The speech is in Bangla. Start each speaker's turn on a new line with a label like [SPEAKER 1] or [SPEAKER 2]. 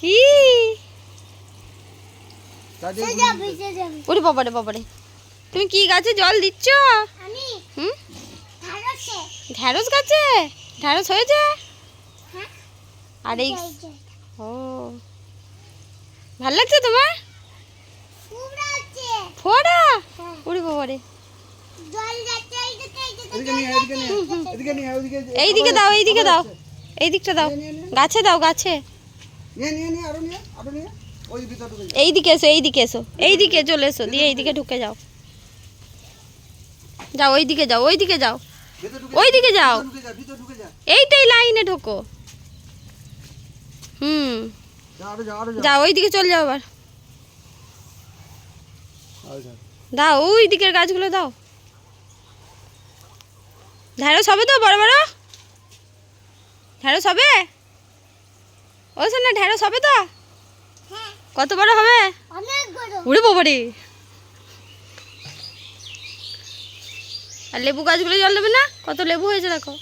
[SPEAKER 1] কি ওরে বাবারে বাবারে, তুমি কি গাছে জল দিচ্ছ? হুম, ঢ্যাঁড়স গাছে ঢ্যাঁড়স হয়েছে? আর এই ও ভাল লাগছে তোমার? ফোড়া ওরে বাবারে, এইদিকে দাও, এইদিকে দাও, এই দিকটা দাও, গাছে দাও, গাছে এইদিকে এসো, এইদিকে এসো, এইদিকে চলে এসো, দিয়ে এইদিকে ঢুকে যাও, যাও ওইদিকে যাও, ওইদিকে যাও, ওইদিকে যাও, এইটাই লাইনে ঢোকো। হুম, যাও ওইদিকে চলে যাও, আবার দাও, ওই দিকের গাছগুলো দাও। ঢ্যাঁড়স হবে তো? বড় বড় ঢ্যাঁড়স হবে? ও শোনা, ঢ্যাঁড়স হবে তো? কত বড় হবে? ওরে বাবারে, আর লেবু গাছগুলো জল দেবে না? কত লেবু হয়েছে দেখো।